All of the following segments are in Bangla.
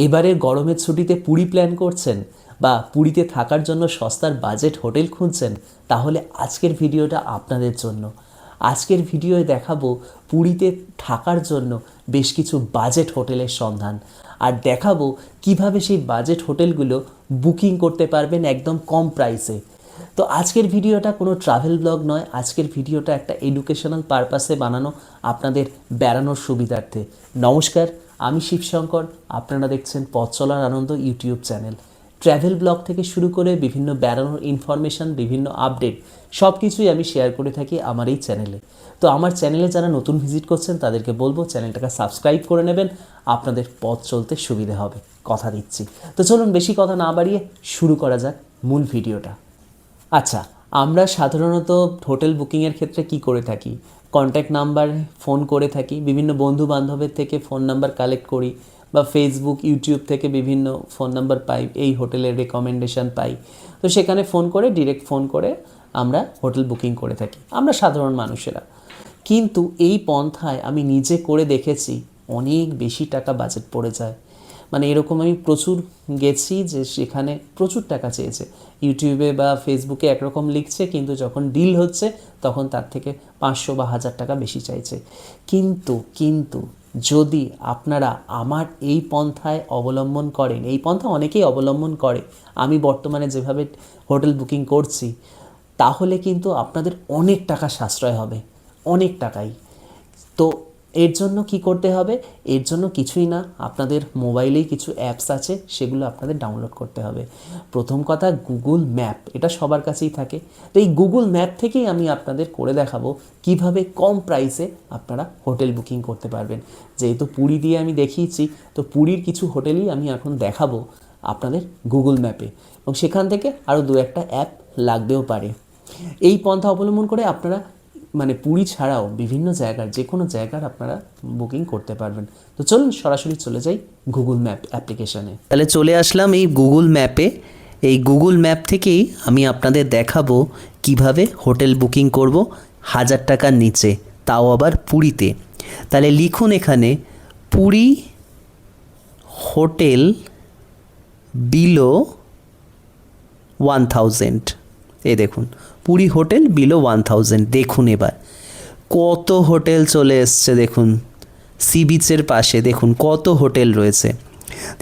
এবারের গরমের ছুটিতে পুরী প্ল্যান করছেন বা পুরীতে থাকার জন্য সস্তার বাজেট হোটেল খুঁজছেন, তাহলে আজকের ভিডিওটা আপনাদের জন্য। আজকের ভিডিওয়ে দেখাবো পুরীতে থাকার জন্য বেশ কিছু বাজেট হোটেলের সন্ধান, আর দেখাবো কিভাবে সেই বাজেট হোটেলগুলো বুকিং করতে পারবেন একদম কম প্রাইসে। তো আজকের ভিডিওটা কোনো ট্রাভেল ব্লগ নয়, আজকের ভিডিওটা একটা এডুকেশনাল পারপাসে বানানো, আপনাদের বেড়ানোর সুবিধার্থে। নমস্কার, আমি শিবশঙ্কর, আপনারা দেখছেন পথ চলার আনন্দ ইউটিউব চ্যানেল। ট্র্যাভেল ব্লগ থেকে শুরু করে বিভিন্ন বেড়ানোর ইনফরমেশান, বিভিন্ন আপডেট সব কিছুই আমি শেয়ার করে থাকি আমার এই চ্যানেলে। তো আমার চ্যানেলে যারা নতুন ভিজিট করছেন তাদেরকে বলবো চ্যানেলটাকে সাবস্ক্রাইব করে নেবেন, আপনাদের পথ চলতে সুবিধে হবে, কথা দিচ্ছি। তো চলুন বেশি কথা না বাড়িয়ে শুরু করা যাক মূল ভিডিওটা। আচ্ছা, আমরা সাধারণত হোটেল বুকিংয়ের ক্ষেত্রে কি করে থাকি? কন্ট্যাক্ট নাম্বার ফোন করে থাকি, বিভিন্ন বন্ধু বান্ধবের থেকে ফোন নাম্বার কালেক্ট করি, বা ফেসবুক ইউটিউব থেকে বিভিন্ন ফোন নাম্বার পাই, এই হোটেলের রেকমেন্ডেশন পাই। তো সেখানে ফোন করে, ডিরেক্ট ফোন করে আমরা হোটেল বুকিং করে থাকি, আমরা সাধারণ মানুষেরা। কিন্তু এই পন্থায় আমি নিজে করে দেখেছি অনেক বেশি টাকা বাজেট পড়ে যায়। মানে এরকম আমি প্রচুর গেছি যে সেখানে প্রচুর টাকা চেয়েছে। ইউটিউবে বা ফেসবুকে একরকম লিখছে, কিন্তু যখন ডিল হচ্ছে তখন তার থেকে 500 বা 1000 টাকা বেশি চাইছে। কিন্তু যদি আপনারা আমার এই পন্থায় অবলম্বন করেন, এই পন্থা অনেকেই অবলম্বন করে, আমি বর্তমানে যেভাবে হোটেল বুকিং করছি, তাহলে কিন্তু আপনাদের অনেক টাকা সাশ্রয় হবে, অনেক টাকাই। তো এর জন্য কি করতে হবে? এর জন্য কিছুই না, আপনাদের মোবাইলেই কিছু অ্যাপস আছে, সেগুলো আপনাদের ডাউনলোড করতে হবে। প্রথম কথা, গুগল ম্যাপ, এটা সবার কাছেই থাকে। তো এই গুগল ম্যাপ থেকেই আমি আপনাদের করে দেখাবো কিভাবে কম প্রাইসে আপনারা হোটেল বুকিং করতে পারবেন। যেহেতু পুরী দিয়ে আমি দেখিয়েছি, তো পুরীর কিছু হোটেলই আমি এখন দেখাবো আপনাদের গুগল ম্যাপে, এবং সেখান থেকে আরও 2-1টা অ্যাপ লাগতেও পারে। এই পন্থা অবলম্বন করে আপনারা মানে পুরী ছাড়াও বিভিন্ন জায়গার, যে কোনো জায়গার আপনারা বুকিং করতে পারবেন। তো চলুন সরাসরি চলে যাই গুগল ম্যাপ অ্যাপ্লিকেশানে। তাহলে চলে আসলাম এই গুগল ম্যাপে। এই গুগল ম্যাপ থেকেই আমি আপনাদের দেখাবো কিভাবে হোটেল বুকিং করব 1000 টাকার নিচে, তাও আবার পুরীতে। তাহলে লিখুন এখানে পুরী হোটেল বিলো 1000। এই দেখুন পুরী হোটেল বিলো 1000। দেখুন এবার কত হোটেল চলে এসছে, দেখুন সি বিচের পাশে দেখুন কত হোটেল রয়েছে।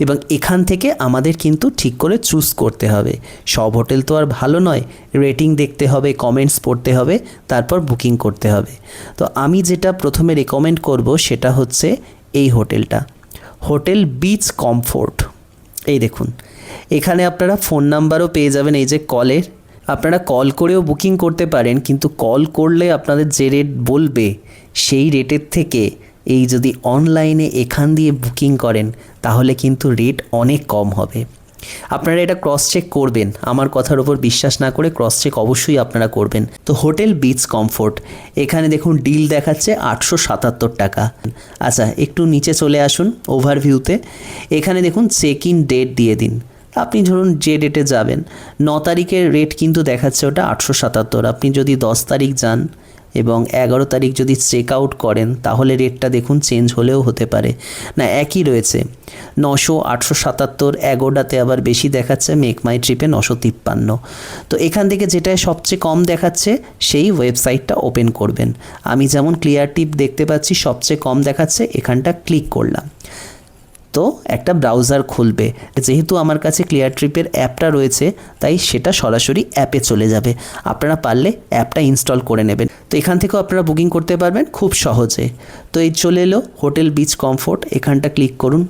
এবং এখান থেকে আমাদের কিন্তু ঠিক করে চুজ করতে হবে। সব হোটেল তো আর ভালো নয়, রেটিং দেখতে হবে, কমেন্টস পড়তে হবে, তারপর বুকিং করতে হবে। তো আমি যেটা প্রথমে রেকমেন্ড করব সেটা হচ্ছে এই হোটেলটা, হোটেল বিচ কমফোর্ট। এই দেখুন এখানে আপনারা ফোন নাম্বারও পেয়ে যাবেন, এই যে কলের, আপনারা কল করেও বুকিং করতে পারেন, কিন্তু কল করলে আপনাদের যে রেট বলবে সেই রেটের থেকে এই যদি অনলাইনে এখান দিয়ে বুকিং করেন তাহলে কিন্তু রেট অনেক কম হবে। আপনারা এটা ক্রস চেক করবেন, আমার কথার উপর বিশ্বাস না করে ক্রস চেক অবশ্যই আপনারা করবেন। তো হোটেল বিচ কমফোর্ট, এখানে দেখুন ডিল দেখাচ্ছে 877 টাকা। আচ্ছা একটু নিচে চলে আসুন ওভারভিউতে, এখানে দেখুন চেক ইন ডেট দিয়ে দিন। আপনি ধরুন যে ডেটে যাবেন, 9 তারিখের রেট কিন্তু দেখাচ্ছে ওটা 877। আপনি যদি 10 তারিখ যান এবং 11 তারিখ যদি চেক আউট করেন তাহলে রেটটা দেখুন চেঞ্জ হলেও হতে পারে, না একই রয়েছে 900, 877। এগোডাতে আবার বেশি দেখাচ্ছে, মেক মাই ট্রিপে 953। তো এখান থেকে যেটায় সবচেয়ে কম দেখাচ্ছে সেই ওয়েবসাইটটা ওপেন করবেন। আমি যেমন ক্লিয়ার টিপ দেখতে পাচ্ছি সবচেয়ে কম দেখাচ্ছে, এখানটা ক্লিক করলাম, তো একটা ব্রাউজার খুলবে। যেহেতু আমার কাছে ক্লিয়ার ট্রিপের অ্যাপটা রয়েছে তাই সেটা সরাসরি অ্যাপে চলে যাবে। আপনারা পারলে অ্যাপটা ইনস্টল করে নেবেন। তো এখান থেকেও আপনারা বুকিং করতে পারবেন খুব সহজে। তো এই চলে এলো হোটেল বিচ কমফোর্ট, এখানটা ক্লিক করুন।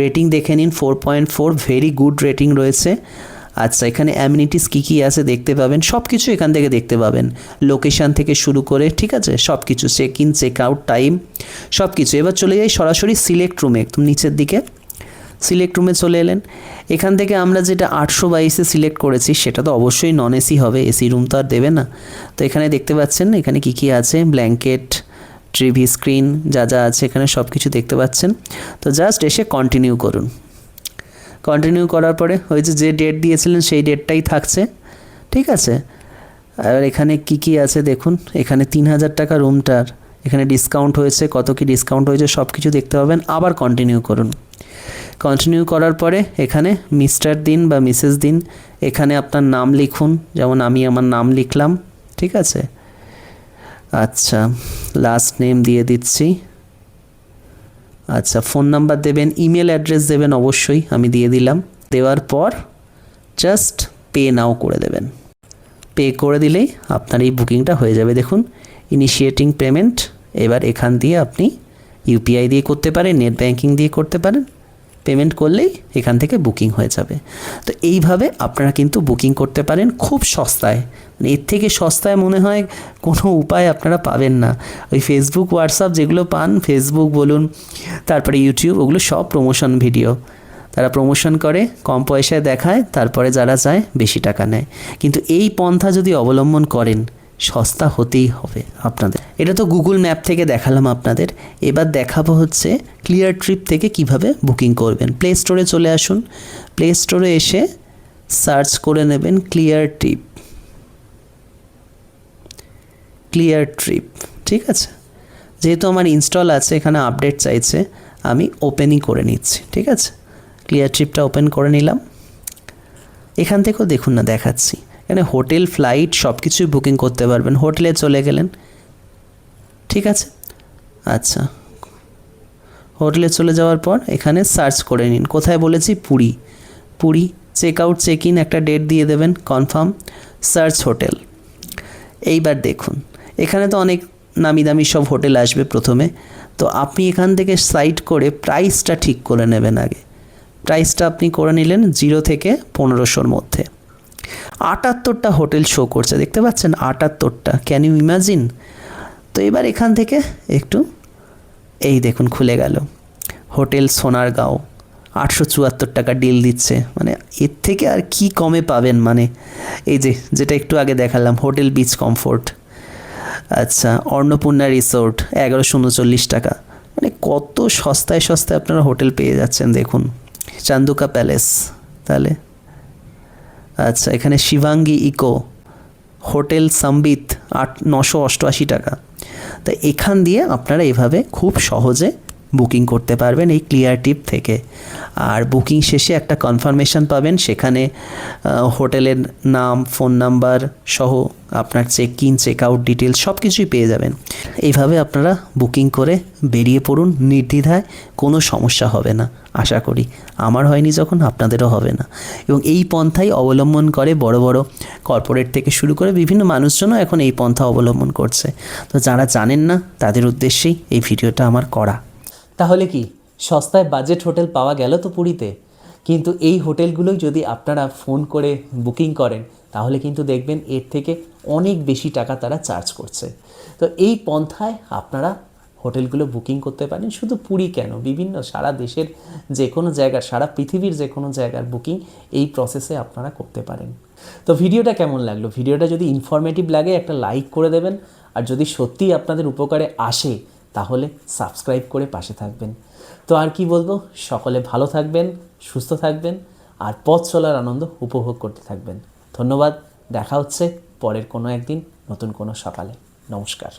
রেটিং দেখে নিন 4.4, ভেরি গুড রেটিং রয়েছে। আচ্ছা এখানে অ্যামিনিটিস কী কী আছে দেখতে পাবেন, সব কিছু এখান থেকে দেখতে পাবেন, লোকেশান থেকে শুরু করে, ঠিক আছে সব কিছু, check in check out time সব কিছু। এবার চলে যাই সরাসরি সিলেক্ট রুমে, একদম নিচের দিকে সিলেক্ট রুমে চলে এলেন। এখান থেকে আমরা যেটা 822-এ সিলেক্ট করেছি সেটা তো অবশ্যই নন এসি হবে, এসি রুম তো আর দেবে না। তো এখানে দেখতে পাচ্ছেন এখানে কী কী আছে, ব্ল্যাঙ্কেট, টিভি স্ক্রিন, যা যা আছে এখানে সব কিছু দেখতে পাচ্ছেন। তো জাস্ট এসে কন্টিনিউ করুন। কন্টিনিউ করার পরে ওই যে ডেট দিয়েছিলেন সেই ডেটটাই থাকছে, ঠিক আছে। আর এখানে কি কি আছে দেখুন, এখানে 3000 টাকা রুমটার এখানে ডিসকাউন্ট হয়েছে, কত কি ডিসকাউন্ট হয়েছে সব কিছু দেখতে পাবেন। আবার কন্টিনিউ করুন। কন্টিনিউ করার পরে এখানে মিস্টার দিন বা মিসেস দিন, এখানে আপনার নাম লিখুন, যেমন আমি আমার নাম লিখলাম, ঠিক আছে। আচ্ছা, লাস্ট নেম দিয়ে দিচ্ছি। আচ্ছা, ফোন নাম্বার দেবেন, ইমেল অ্যাড্রেস দেবেন অবশ্যই, আমি দিয়ে দিলাম। দেওয়ার পর জাস্ট পে নাও করে দেবেন। পে করে দিলেই আপনার এই বুকিংটা হয়ে যাবে। দেখুন, ইনিশিয়েটিং পেমেন্ট। এবার এখান দিয়ে আপনি ইউপিআই দিয়ে করতে পারেন, নেট ব্যাঙ্কিং দিয়ে করতে পারেন। পেমেন্ট করলেই এখান থেকে বুকিং হয়ে যাবে। তো এইভাবে আপনারা কিন্তু বুকিং করতে পারেন খুব সস্তায়। মানে এর থেকে সস্তায় মনে হয় কোনো উপায় আপনারা পাবেন না। ওই ফেসবুক, হোয়াটসঅ্যাপ যেগুলো পান, ফেসবুক বলুন, তারপরে ইউটিউব, ওগুলো সব প্রমোশন ভিডিও। তারা প্রমোশন করে, কম পয়সায় দেখায়, তারপরে যারা চায় বেশি টাকা নেয়। কিন্তু এই পন্থা যদি অবলম্বন করেন, সস্তা হতেই হবে আপনাদের। এটা তো গুগল ম্যাপ থেকে দেখালাম আপনাদের। এবার দেখাবো হচ্ছে ক্লিয়ার ট্রিপ থেকে কিভাবে বুকিং করবেন। প্লে স্টোরে চলে আসুন। প্লে স্টোরে এসে সার্চ করে নেবেন ক্লিয়ার ট্রিপ। ক্লিয়ার ট্রিপ, ঠিক আছে। যেহেতু আমার ইনস্টল আছে, এখানে আপডেট চাইছে, আমি ওপেনই করে নিচ্ছি, ঠিক আছে। ক্লিয়ার ট্রিপটা ওপেন করে নিলাম। এখান থেকেও দেখুন না, দেখাচ্ছি এখানে হোটেল, ফ্লাইট সব কিছুই বুকিং করতে পারবেন। হোটেলে চলে গেলেন, ঠিক আছে। আচ্ছা, হোটেলে চলে যাওয়ার পর এখানে সার্চ করে নিন। কোথায় বলেছি? Puri. Puri check out, check in একটা ডেট দিয়ে দেবেন, কনফার্ম, সার্চ হোটেল। এইবার দেখুন, এখানে তো অনেক নামি দামি সব হোটেল আসবে প্রথমে। তো আপনি এখান থেকে সাইড করে প্রাইসটা ঠিক করে নেবেন আগে। প্রাইসটা আপনি করে নিলেন 0 থেকে 1500-র মধ্যে। 78টা হোটেল শো করছে, দেখতে পাচ্ছেন 78টা। Can you imagine? তো এবার এখান থেকে একটু, এই দেখুন খুলে গেল হোটেল সোনারগাঁও, 874 টাকা ডিল দিচ্ছে। মানে এর থেকে আর কি কমে পাবেন? মানে এই যে যেটা একটু আগে দেখালাম, হোটেল বিচ কমফোর্ট। আচ্ছা, অন্নপূর্ণা রিসোর্ট 1139 টাকা। মানে কত সস্তায় সস্তায় আপনারা হোটেল পেয়ে যাচ্ছেন দেখুন। চান্দুকা প্যালেস, তাহলে আচ্ছা, এখানে শিবাঙ্গী ইকো হোটেল সম্বিত 988 টাকা। তো এখান দিয়ে আপনারা এভাবে খুব সহজে বুকিং করতে পারবেন এই ক্লিয়ার ট্রিপ থেকে। আর বুকিং শেষে একটা কনফার্মেশন পাবেন, সেখানে হোটেলের নাম, ফোন নাম্বার সহ আপনার check in, check out details সব কিছুই পেয়ে যাবেন। এইভাবে আপনারা বুকিং করে বেরিয়ে পড়ুন নির্দ্বিধায়, কোনো সমস্যা হবে না আশা করি। আমার হয়নি যখন, আপনাদেরও হবে না। এবং এই পন্থাই অবলম্বন করে বড় বড় কর্পোরেট থেকে শুরু করে বিভিন্ন মানুষজনও এখন এই পন্থা অবলম্বন করছে। তো যারা জানেন না তাদের উদ্দেশ্যেই এই ভিডিওটা আমার করা। তাহলে কি সস্তায় বাজেট হোটেল পাওয়া গেল তো পুরীতে? কিন্তু এই হোটেলগুলোই যদি আপনারা ফোন করে বুকিং করেন, তাহলে কিন্তু দেখবেন এর থেকে অনেক বেশি টাকা তারা চার্জ করছে। তো এই পন্থায় আপনারা হোটেলগুলো বুকিং করতে পারেন। শুধু পুরী কেন, বিভিন্ন সারা দেশের যে কোনো জায়গার, সারা পৃথিবীর যে কোনো জায়গার বুকিং এই প্রসেসে আপনারা করতে পারেন। তো ভিডিওটা কেমন লাগলো? ভিডিওটা যদি ইনফরমেটিভ লাগে একটা লাইক করে দেবেন। আর যদি সত্যিই আপনাদের উপকারে আসে তাহলে সাবস্ক্রাইব করে পাশে থাকবেন। তো আর কি বলবো, সকলে ভালো থাকবেন, সুস্থ থাকবেন আর পথ চলার আনন্দ উপভোগ করতে থাকবেন। ধন্যবাদ। দেখা হচ্ছে পরের কোনো একদিন নতুন কোনো সকালে। নমস্কার।